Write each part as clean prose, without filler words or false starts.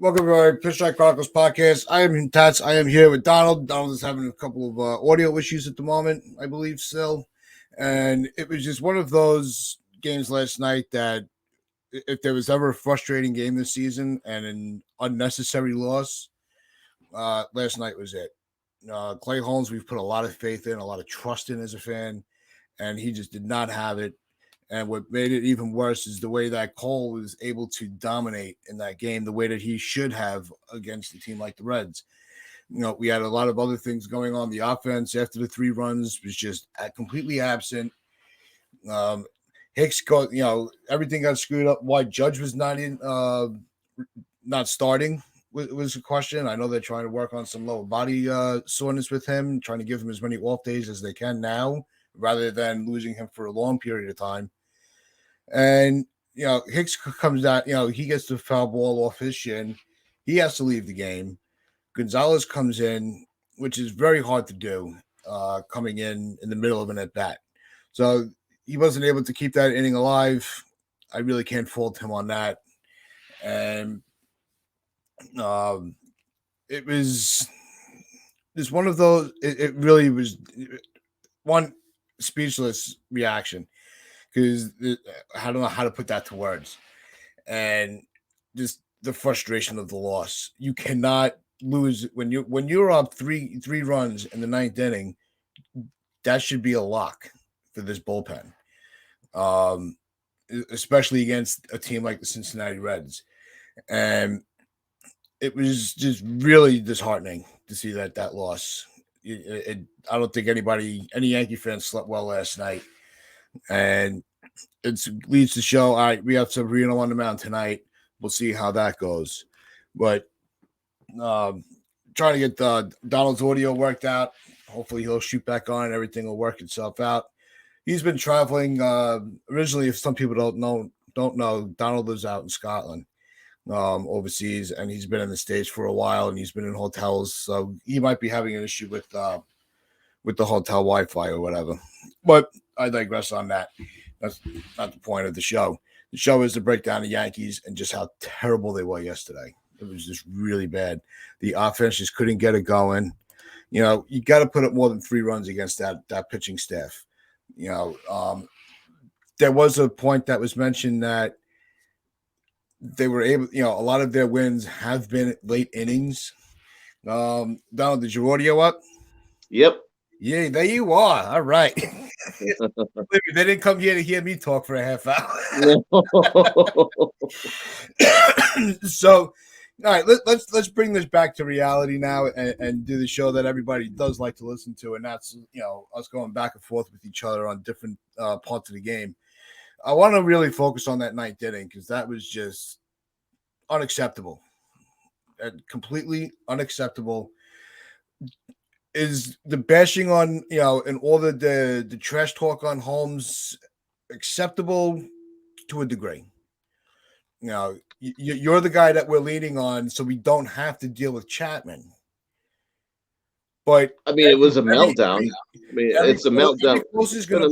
Welcome to our PinstripeChronicles podcast. I am Tats. I am here with Donald. Donald is having a couple of audio issues at the moment, I believe, still. And it was just one of those games last night that if there was ever a frustrating game this season and an unnecessary loss, last night was it. Clay Holmes, we've put a lot of faith in, a lot of trust in as a fan, and he just did not have it. And what made it even worse is the way that Cole was able to dominate in that game, the way that he should have against a team like the Reds. We had a lot of other things going on. The offense after the 3 runs was just completely absent. Hicks got, everything got screwed up. Why Judge was not starting was a question. I know they're trying to work on some lower body soreness with him, trying to give him as many off days as they can now, rather than losing him for a long period of time. And, Hicks comes out, he gets the foul ball off his shin. He has to leave the game. Gonzalez comes in, which is very hard to do, coming in the middle of an at-bat. So he wasn't able to keep that inning alive. I really can't fault him on that. And it was just one of those, it really was one speechless reaction. Because I don't know how to put that to words. And just the frustration of the loss. You cannot lose when you're up three runs in the 9th inning. That should be a lock for this bullpen, especially against a team like the Cincinnati Reds. And it was just really disheartening to see that loss. I don't think any Yankee fans slept well last night. And it leads to show, all right, we have Severino on the mound tonight. We'll see how that goes. But trying to get Donald's audio worked out. Hopefully he'll shoot back on and everything will work itself out. He's been traveling. Originally, if some people don't know, Donald lives out in Scotland, overseas, and he's been in the States for a while, and he's been in hotels. So he might be having an issue with the hotel Wi-Fi or whatever. But I digress on that. That's not the point of the show. The show is to break down the Yankees and just how terrible they were yesterday. It was just really bad. The offense just couldn't get it going. You got to put up more than 3 runs against that pitching staff. There was a point that was mentioned that they were able, a lot of their wins have been late innings. Donald, did your audio up? Yep. Yeah, there you are. All right. They didn't come here to hear me talk for a half hour. So, all right, let's bring this back to reality now and do the show that everybody does like to listen to, and that's us going back and forth with each other on different parts of the game. I want to really focus on that 9th inning because that was just unacceptable, completely unacceptable. Is the bashing on, and all the trash talk on Holmes acceptable to a degree? You're the guy that we're leaning on, so we don't have to deal with Chapman. But I mean, it was a meltdown. I mean, it's a meltdown. It's been a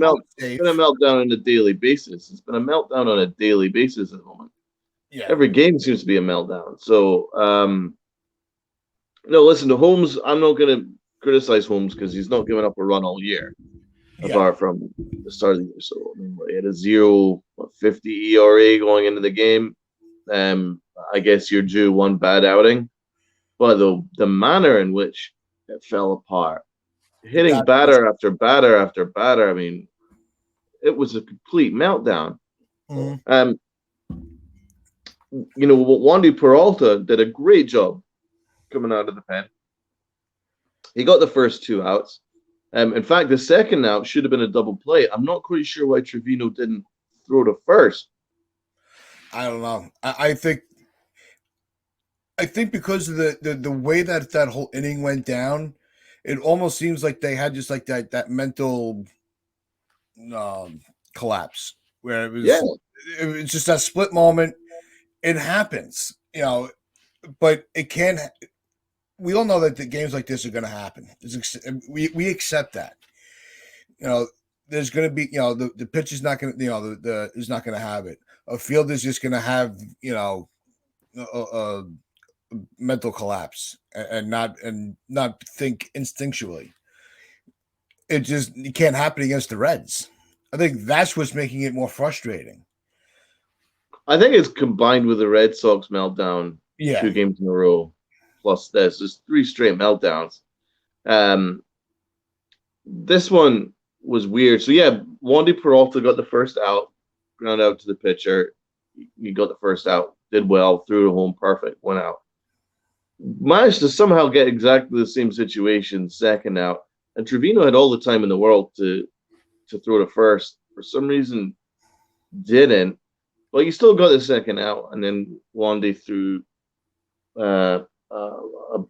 meltdown on a daily basis. It's been a meltdown on a daily basis at the moment. Yeah. Every game seems to be a meltdown. So, no, listen to Holmes. I'm not going to criticize Holmes because he's not given up a run all year, apart from the start of the year. So, I mean, he had a 0.50 ERA going into the game. I guess you're due one bad outing, but the manner in which it fell apart, hitting batter after batter after batter. I mean, it was a complete meltdown. Mm-hmm. Wandy Peralta did a great job coming out of the pen. He got the first 2 outs. In fact, the second out should have been a double play. I'm not quite sure why Trevino didn't throw to first. I don't know. I think because of the way that whole inning went down, it almost seems like they had just like that mental collapse where it was just that split moment. It happens, but it can. We all know that the games like this are going to happen. We accept that. There's going to be, the pitch is not going to, is not going to have it. A field is just going to have, mental collapse and not think instinctually. It can't happen against the Reds. I think that's what's making it more frustrating. I think it's combined with the Red Sox meltdown, Yeah. 2 games in a row, plus this. There's 3 straight meltdowns. This one was weird. So yeah, Wandy Peralta got the first out, ground out to the pitcher. He got the first out, did well, threw it home, perfect, went out. Managed to somehow get exactly the same situation, second out. And Trevino had all the time in the world to throw to first. For some reason, didn't. But you still got the second out, and then Wandy threw a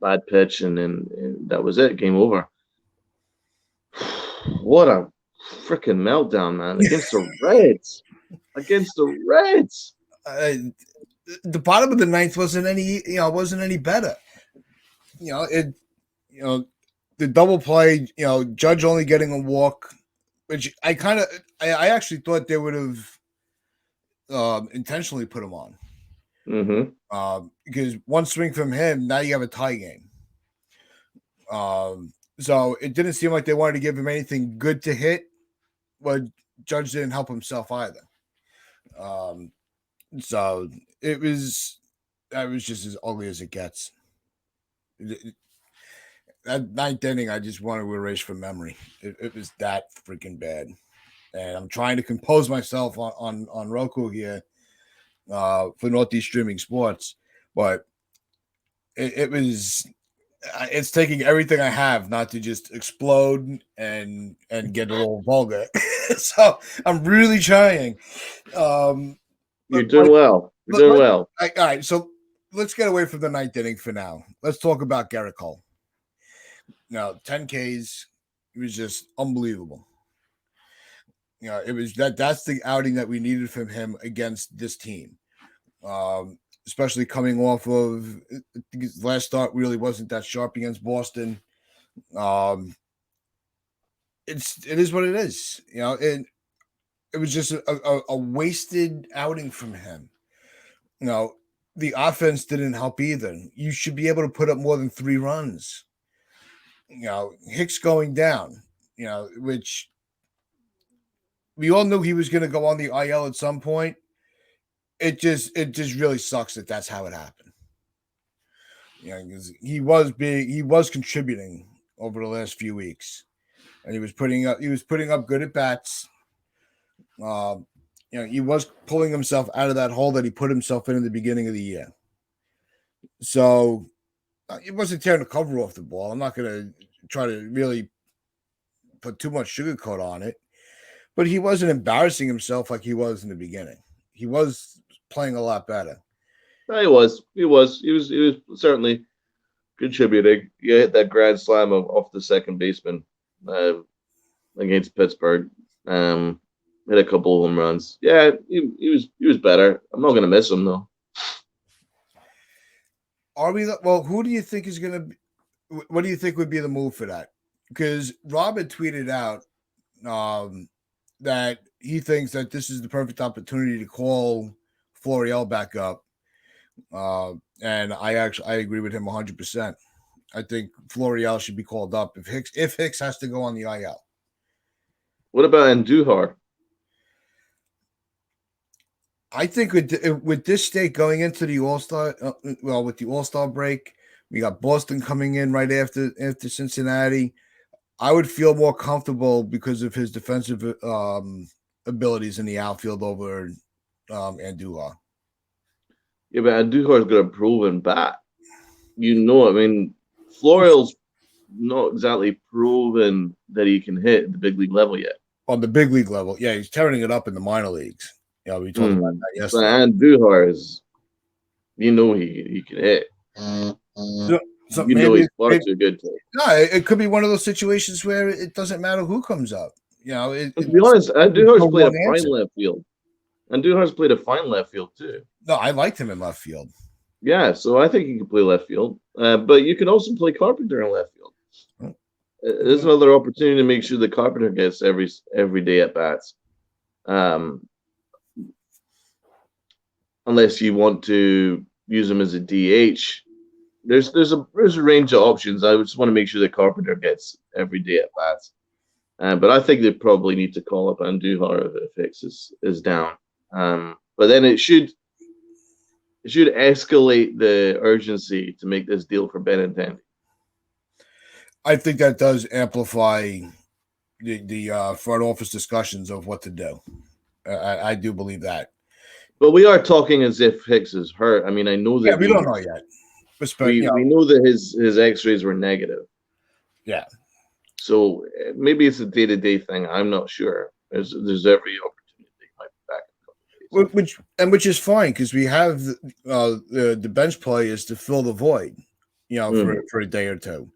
bad pitch, and that was it. Game over. What a freaking meltdown, man! Against the Reds. Against the Reds. The bottom of the ninth wasn't any better. The double play. Judge only getting a walk, which I actually thought they would have intentionally put him on. Mm-hmm. Because one swing from him, now you have a tie game. So it didn't seem like they wanted to give him anything good to hit, but Judge didn't help himself either. So that was just as ugly as it gets. That ninth inning, I just want to erase from memory. It was that freaking bad. And I'm trying to compose myself on Roku here for Northeast Streaming Sports, but it's taking everything I have not to just explode and get a little vulgar. So I'm really trying. You're doing well. You're doing well. All right, so let's get away from the ninth inning for now. Let's talk about Garrett Cole. Now, 10 Ks, it was just unbelievable. It was that's the outing that we needed from him against this team. Especially coming off of his last start really wasn't that sharp against Boston. It is what it is. It was just a wasted outing from him. The offense didn't help either. You should be able to put up more than 3 runs. Hicks going down, which we all knew he was going to go on the IL at some point. It just really sucks that that's how it happened. Because he was contributing over the last few weeks, and he was putting up good at bats. He was pulling himself out of that hole that he put himself in the beginning of the year. So he wasn't tearing the cover off the ball. I'm not going to try to really put too much sugarcoat on it, but he wasn't embarrassing himself like he was in the beginning. He was playing a lot better. He was certainly contributing. You hit that grand slam off the second baseman against Pittsburgh. Hit a couple of home runs. Yeah, he was better. I'm not going to miss him though. Who do you think is going to be? What do you think would be the move for that? Because Rob had tweeted out that he thinks that this is the perfect opportunity to call Florial back up. And I agree with him 100%. I think Florial should be called up if Hicks has to go on the IL. What about Andujar? I think with this state going into the All-Star, with the All-Star break, we got Boston coming in right after Cincinnati. I would feel more comfortable because of his defensive abilities in the outfield over Andujar. Yeah, but Andujar's got a proven bat. Florial's not exactly proven that he can hit at the big league level yet. On the big league level, yeah, he's tearing it up in the minor leagues. We talked about that yesterday. But Andujar is, he can hit. So maybe he's far too good to. No, it could be one of those situations where it doesn't matter who comes up. To be honest, Andujar's played a fine left field. Andujar's played a fine left field too. No, I liked him in left field. Yeah, so I think he can play left field. But you can also play Carpenter in left field. There's another opportunity to make sure the Carpenter gets every day at bats. Unless you want to use him as a DH there's a range of options. I just want to make sure that Carpenter gets every day at bats. But I think they probably need to call up Andujar if Hicks is down. But then it should escalate the urgency to make this deal for Benintendi. I think that does amplify the front office discussions of what to do. I do believe that. But we are talking as if Hicks is hurt. I mean, I know that we don't know yet. We know that his X-rays were negative. Yeah. So maybe it's a day-to-day thing. I'm not sure. There's every opportunity he might be back in a couple days. Which is fine because we have the bench play is to fill the void, for a day or two.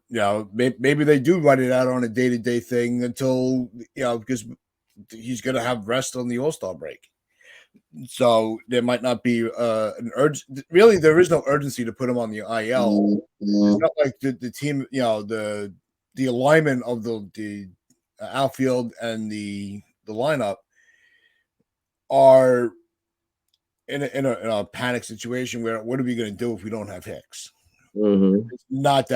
Maybe they do write it out on a day-to-day thing until because he's going to have rest on the All-Star break. So there might not be an urge. Really, there is no urgency to put him on the IL. It's not like the team, the alignment of the outfield and the lineup are in a panic situation where what are we going to do if we don't have Hicks? Mm-hmm. It's not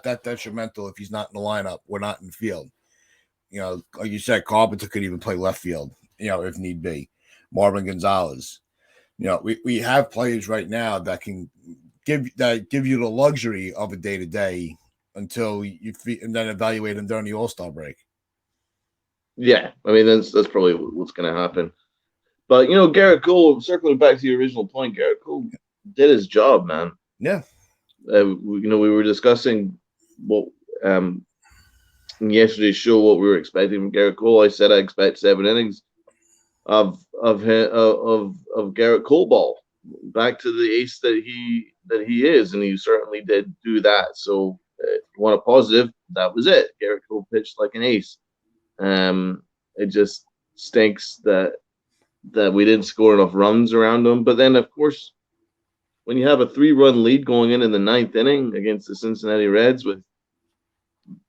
that detrimental if he's not in the lineup. We're not in the field. Like you said, Carpenter could even play left field, if need be. Marvin Gonzalez. We have players right now that can give you the luxury of a day-to-day until and then evaluate them during the All-Star break. Yeah, I mean that's probably what's going to happen. But Garrett Cole, circling back to your original point, Garrett Cole did his job, man. Yeah. We were discussing what in yesterday's show what we were expecting from Garrett Cole. I said I expect 7 innings of Garrett Cole ball, back to the ace that he is, and he certainly did do that. So if you want a positive, that was it. Garrett Cole pitched like an ace. It just stinks that we didn't score enough runs around him. But then, of course, when you have a 3-run lead going in the 9th inning against the Cincinnati Reds with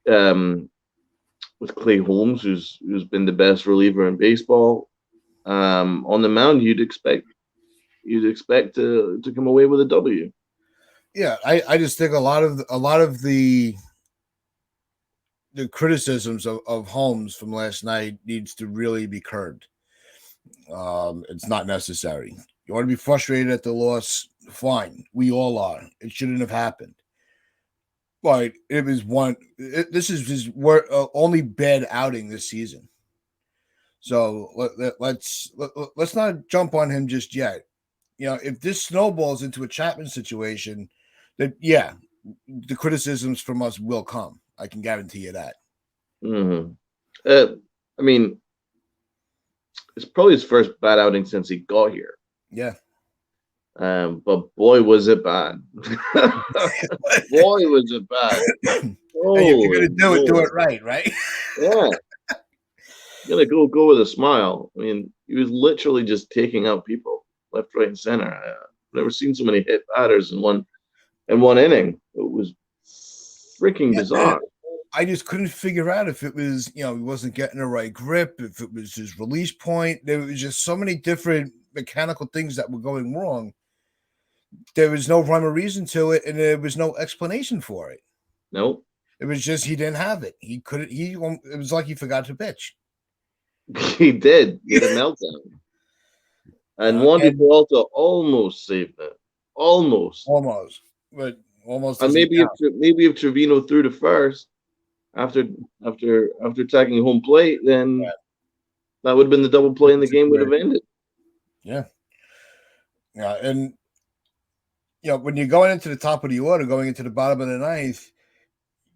Clay Holmes, who's been the best reliever in baseball, on the mound, you'd expect to come away with a W. Yeah, I just think a lot of the criticisms of Holmes from last night needs to really be curbed. It's not necessary. You want to be frustrated at the loss, fine. We all are. It shouldn't have happened. But it was this is his only bad outing this season. So let's not jump on him just yet. If this snowballs into a Chapman situation, then the criticisms from us will come. I can guarantee you that. Mm-hmm. I mean, it's probably his first bad outing since he got here. Yeah. But boy, was it bad. Boy, was it bad. Hey, if you're going to do it right? Yeah. You're going to go with a smile. I mean, he was literally just taking out people left, right, and center. I've never seen so many hit batters in one inning. It was freaking bizarre. I just couldn't figure out if it was, he wasn't getting the right grip, if it was his release point. There was just so many different mechanical things that were going wrong. There was no rhyme or reason to it, and there was no explanation for it. Nope. It was just he didn't have it. It was like he forgot to pitch. He did. He had a meltdown. And Wandy Peralta almost saved it. Almost. But almost. And maybe if Trevino threw to first after attacking home plate, then that would have been the double play and the game would have ended. Yeah. Yeah. And when you're going into the top of the order, going into the bottom of the 9th,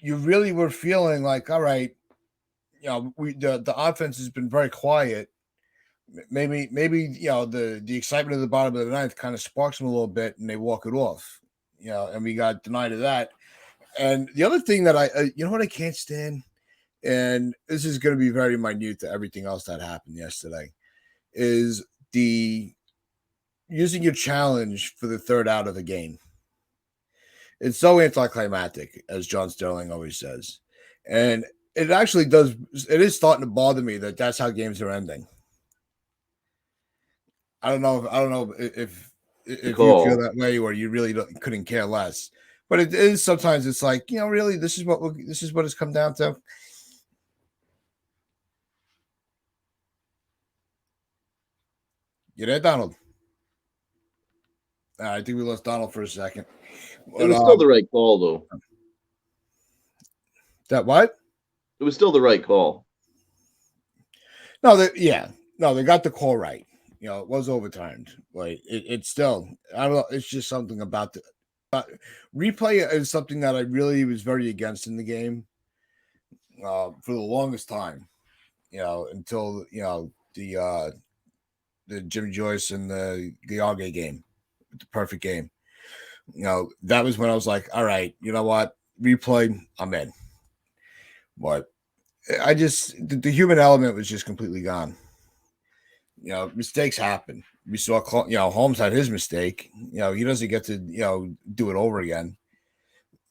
you really were feeling like, all right, the offense has been very quiet. Maybe the excitement of the bottom of the 9th kind of sparks them a little bit, and they walk it off. And we got denied of that. And the other thing that what I can't stand, and this is going to be very minute to everything else that happened yesterday, is the using your challenge for the 3rd out of the game. It's so anticlimactic, as John Sterling always says. And it actually does. It is starting to bother me that that's how games are ending. I don't know if if you feel that way, or you really couldn't care less. But it is sometimes it's like, really, this is what it's come down to. You there, Donald? I think we lost Donald for a second. But, it was still the right call, though. That what? It was still the right call. No, they got the call right. It was overturned, but it's still, I don't know. It's just something about replay is something that I really was very against in the game for the longest time. Until the Jimmy Joyce and the Age game, the perfect game. That was when I was like, all right, you know what? Replay, I'm in. But I just, the human element was just completely gone. Mistakes happen. We saw, Holmes had his mistake. He doesn't get to, do it over again.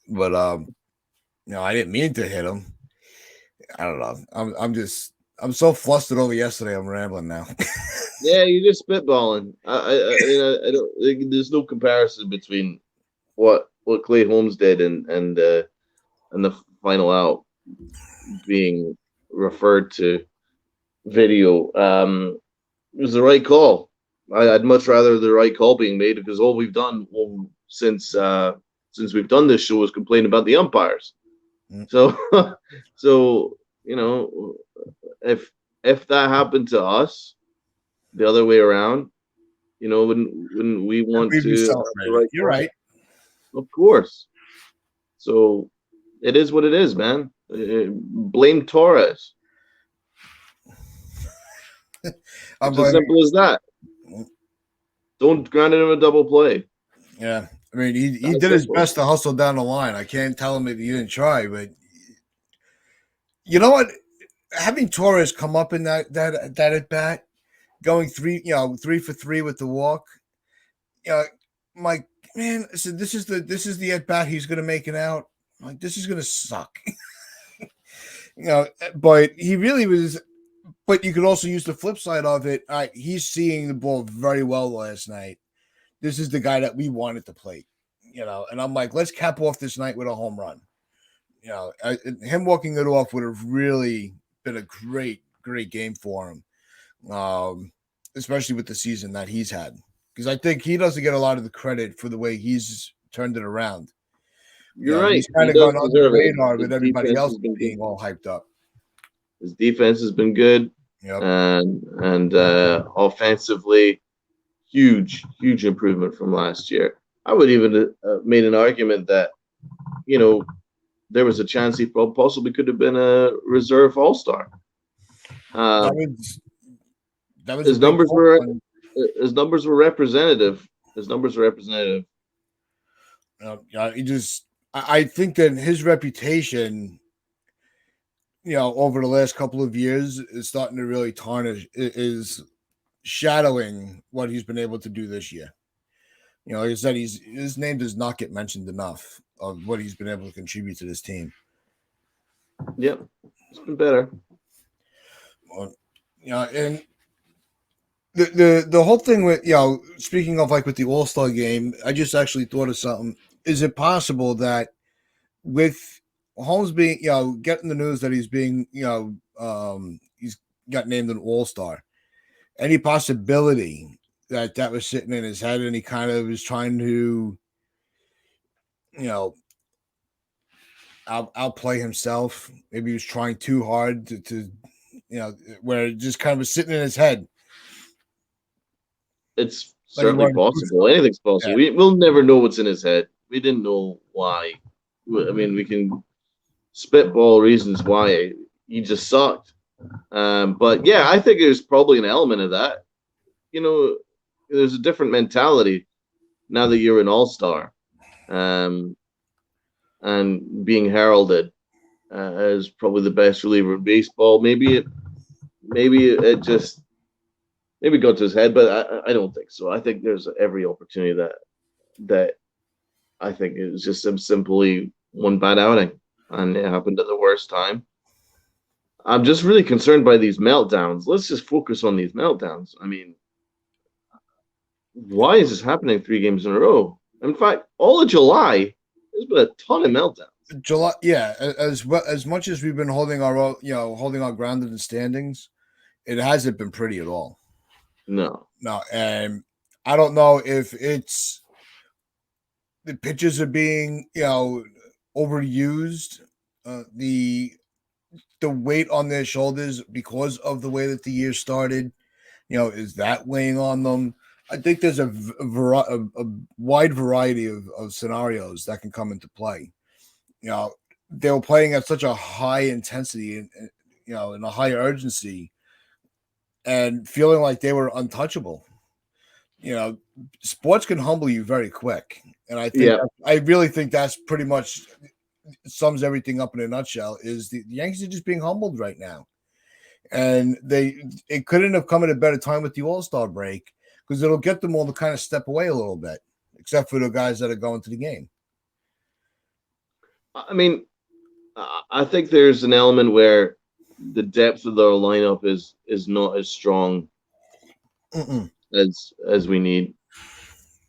But, I didn't mean to hit him. I don't know. I'm so flustered over yesterday. I'm rambling now. Yeah, you're just spitballing. I don't. There's no comparison between what Clay Holmes did and the final out being referred to video. It was the right call. I'd much rather the right call being made, because all we've done since we've done this show is complain about the umpires. So if that happened to us the other way around, when we want to, you're right. Of course. So it is what it is, man. Blame Torres. It's as simple as that. Don't grant him a double play. Yeah. I mean, he did his best to hustle down the line. I can't tell him that he didn't try, but you know what? Having Torres come up in that at bat, going 3 for 3 with the walk, my man, I said, this is the at bat he's going to make it out. Like, this is going to suck. But he really was. But you could also use the flip side of it. All right, he's seeing the ball very well last night. This is the guy that we wanted to play, and I'm like, let's cap off this night with a home run. Him walking it off would have really been a great game for him, especially with the season that he's had. Because I think he doesn't get a lot of the credit for the way he's turned it around. You're right. He's kind of gone under the radar with everybody else being all hyped up. His defense has been good, and offensively, huge improvement from last year. I would even made an argument that, there was a chance he possibly could have been a reserve All-Star. His numbers were representative. I think that his reputation, over the last couple of years is starting to really tarnish, is shadowing what he's been able to do this year. Like I said, his name does not get mentioned enough of what he's been able to contribute to this team. Yep, it's been better. And the whole thing with, speaking of like with the All-Star game, I just actually thought of something. Is it possible that with Holmes being, getting the news that he's being, he's got named an All-Star, any possibility that was sitting in his head and he kind of was trying to, outplay himself? Maybe he was trying too hard to where it just kind of was sitting in his head. It's certainly possible. Anything's possible. Yeah. We'll never know what's in his head. We didn't know why. I mean, we can spitball reasons why he just sucked. But yeah, I think there's probably an element of that. There's a different mentality now that you're an all-star, and being heralded as probably the best reliever in baseball. Maybe it just got to his head, but I don't think so. I think there's every opportunity that I think it was just simply one bad outing, and it happened at the worst time. I'm just really concerned by these meltdowns. Let's just focus on these meltdowns. I mean, why is this happening 3 games in a row? In fact, all of July, there's been a ton of meltdowns. July, yeah, as well as much as we've been holding holding our ground in the standings, it hasn't been pretty at all. No. No, and I don't know if it's the pitches are being overused, the weight on their shoulders because of the way that the year started. Is that weighing on them? I think there's a wide variety of scenarios that can come into play. They were playing at such a high intensity and in a high urgency, and feeling like they were untouchable. Sports can humble you very quick, and I really think that's pretty much sums everything up in a nutshell. Is the Yankees are just being humbled right now, and it couldn't have come at a better time with the All-Star break, because it'll get them all to kind of step away a little bit, except for the guys that are going to the game. I mean, I think there's an element where the depth of their lineup is not as strong as we need.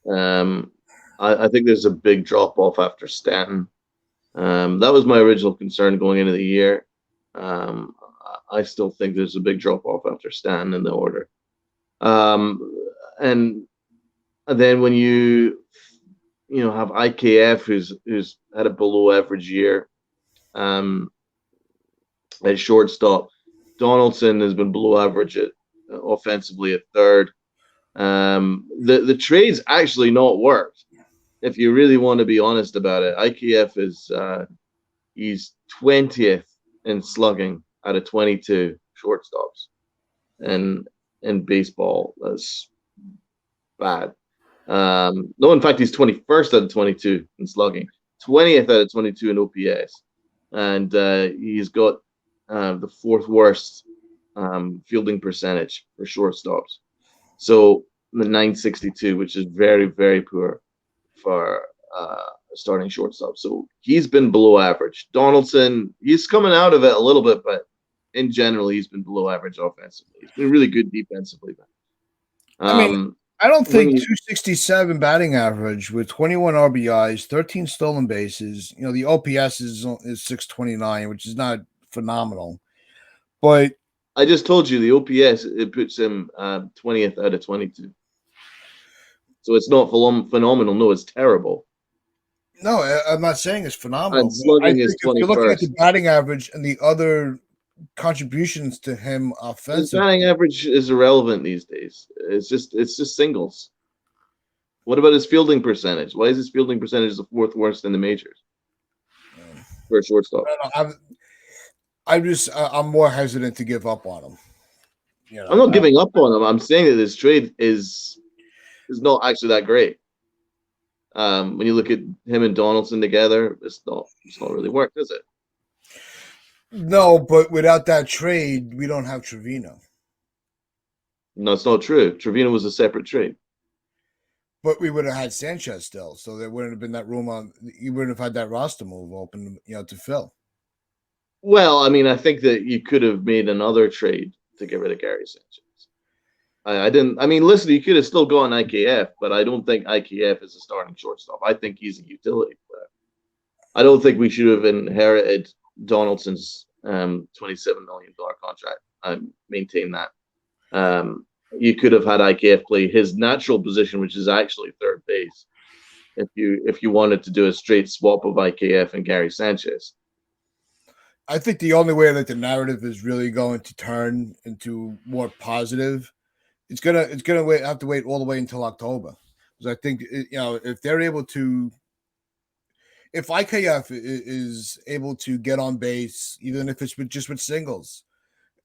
I think there's a big drop off after Stanton. That was my original concern going into the year. I still think there's a big drop off after Stanton in the order. And then when you have IKF who's had a below average year at shortstop. Donaldson has been below average offensively at third. The trade's actually not worked. If you really want to be honest about it, IKF is he's 20th in slugging out of 22 shortstops, and in baseball that's bad. No, in fact, he's 21st out of 22 in slugging, 20th out of 22 in OPS, and he's got the fourth worst fielding percentage for shortstops. So the 962, which is very, very poor for starting shortstop. So he's been below average. Donaldson, he's coming out of it a little bit, but in general, he's been below average offensively. He's been really good defensively. I don't think 267 batting average with 21 RBIs, 13 stolen bases. The OPS is 629, which is not phenomenal. But I just told you the OPS, it puts him 20th out of 22. So it's not phenomenal. No, it's terrible. No, I'm not saying it's phenomenal. And slugging is 21st. If you're looking at the batting average and the other contributions to him offensively, his batting average is irrelevant these days. It's just singles. What about his fielding percentage? Why is his fielding percentage the fourth worst in the majors for a shortstop? I'm more hesitant to give up on him. I'm not giving up on him. I'm saying that this trade is not actually that great. When you look at him and Donaldson together, it's not really worked, is it? No, but without that trade, we don't have Trevino. No, it's not true. Trevino was a separate trade. But we would have had Sanchez still, so there wouldn't have been that room on. You wouldn't have had that roster move open, to fill. Well, I mean, I think that you could have made another trade to get rid of Gary Sanchez. I didn't. I mean, listen, you could have still gone IKF, but I don't think IKF is a starting shortstop. I think he's a utility player. I don't think we should have inherited Donaldson's $27 million contract. I maintain that. You could have had IKF play his natural position, which is actually third base, if you wanted to do a straight swap of IKF and Gary Sanchez. I think the only way that the narrative is really going to turn into more positive, it's gonna have to wait all the way until October, because I think if they're able to. If IKF is able to get on base, even if it's just with singles,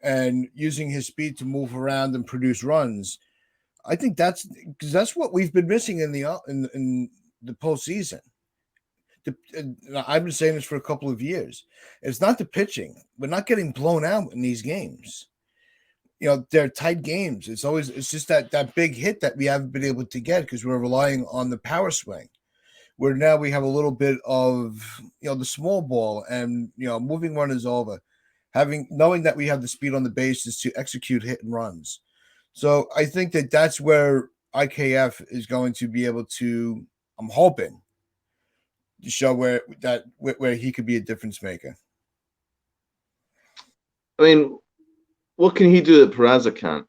and using his speed to move around and produce runs, I think that's what we've been missing in the postseason. I've been saying this for a couple of years. It's not the pitching. We're not getting blown out in these games. They're tight games. It's just that big hit that we haven't been able to get because we're relying on the power swing. Where now we have a little bit of the small ball and moving runners over, knowing that we have the speed on the bases to execute hit and runs. So I think that's where IKF is going to be able to, I'm hoping, to show where he could be a difference maker. I mean, what can he do that Peraza can't?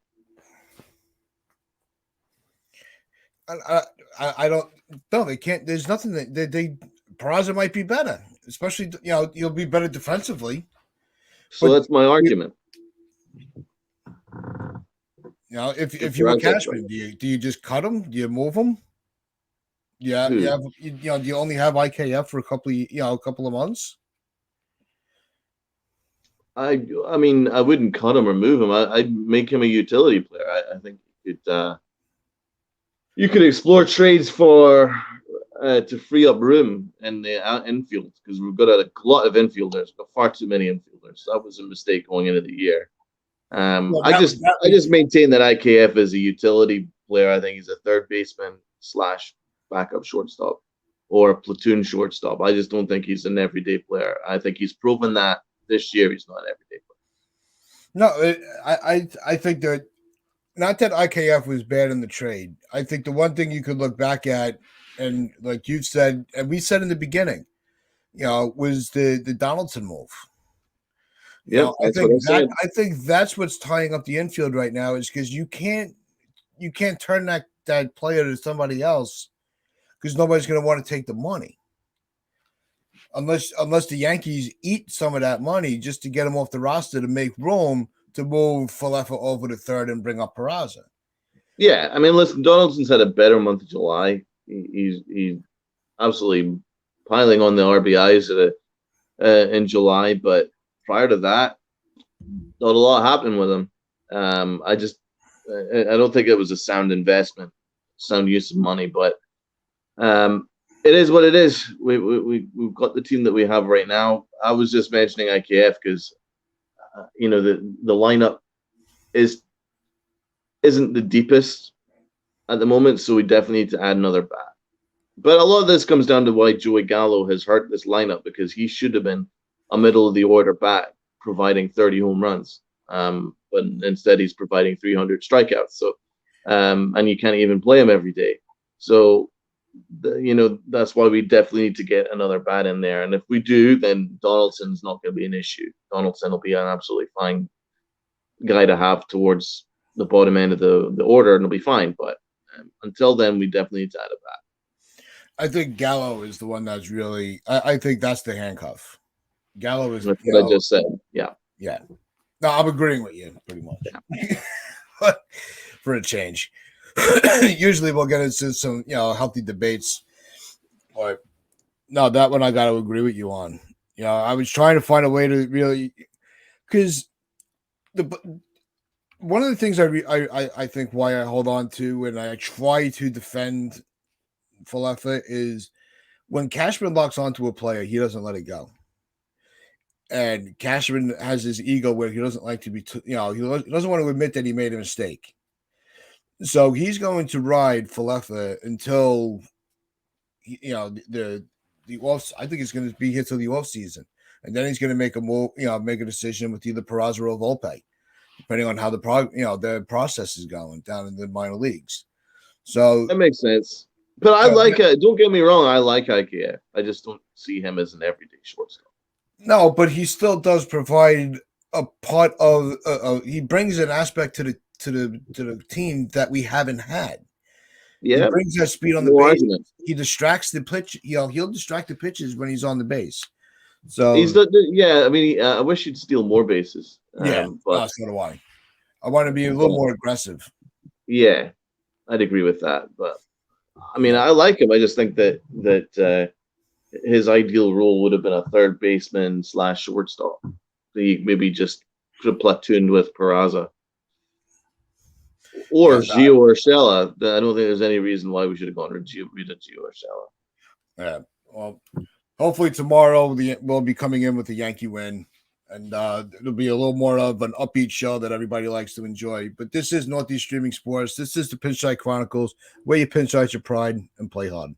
I don't know. They can't. There's nothing that they Peraza might be better, especially he'll be better defensively. So that's my argument. If you were Cashman, do you just cut him? Do you move him? Yeah, do you only have IKF for a couple of months? I mean, I wouldn't cut him or move him. I'd make him a utility player. I think you could explore trades for to free up room in the infield, because we've got a lot of infielders, but far too many infielders. That was a mistake going into the year. I just maintain that IKF is a utility player. I think he's a third baseman / backup shortstop or a platoon shortstop. I just don't think he's an everyday player. I think he's proven that this year he's not an everyday player. No, I think that, not that IKF was bad in the trade. I think the one thing you could look back at, and like you've said, and we said in the beginning, was the Donaldson move. Yeah, I think that's what's tying up the infield right now, is because you can't turn that player to somebody else, because nobody's going to want to take the money unless the Yankees eat some of that money just to get him off the roster to make room to move Falefa over to third and bring up Peraza. Yeah, I mean, listen, Donaldson's had a better month of July. He's absolutely piling on the RBIs in July, but prior to that, not a lot happened with him. I don't think it was a sound investment, sound use of money, but it is what it is. We've got the team that we have right now. I was just mentioning IKF because the lineup isn't the deepest at the moment, so we definitely need to add another bat. But a lot of this comes down to why Joey Gallo has hurt this lineup, because he should have been a middle of the order bat providing 30 home runs, but instead he's providing 300 strikeouts. So and you can't even play him every day. So that's why we definitely need to get another bat in there. And if we do, then Donaldson's not going to be an issue. Donaldson will be an absolutely fine guy to have towards the bottom end of the order, and it'll be fine. But until then, we definitely need to add a bat. I think Gallo is the one that's really. I think that's the handcuff. Gallo is. That's what I just said. Yeah. Yeah. No, I'm agreeing with you pretty much. Yeah. For a change. Usually we'll get into some, healthy debates. But no, that one I got to agree with you on. I was trying to find a way to really, because one of the things I think why I hold on to and I try to defend Falefa is when Cashman locks onto a player, he doesn't let it go. And Cashman has his ego where he doesn't like to be, he doesn't want to admit that he made a mistake. So he's going to ride Falefa until, the off. I think it's going to be here till the off season, and then he's going to make a move, make a decision with either Peraza or Volpe, depending on how the process is going down in the minor leagues. So that makes sense. But I like it. Don't get me wrong. I like IKF. I just don't see him as an everyday shortstop. No, but he still does provide a part of. He brings an aspect to the team that we haven't had. Yeah, he brings that speed on the base. Argument. He distracts the pitch. He'll distract the pitches when he's on the base. So he's the I mean, I wish he'd steal more bases. But so do I. I want to be a little more aggressive. Yeah, I'd agree with that. But I mean, I like him. I just think that his ideal role would have been a third baseman / shortstop. He maybe just could have platooned with Peraza. Or Gio Urshela. I don't think there's any reason why we should have gone rid of Gio Urshela. Yeah. Well, hopefully tomorrow we'll be coming in with a Yankee win, and it'll be a little more of an upbeat show that everybody likes to enjoy. But this is Northeast Streaming Sports. This is the Pinstripe Chronicles, where you pinstripe your pride and play hard.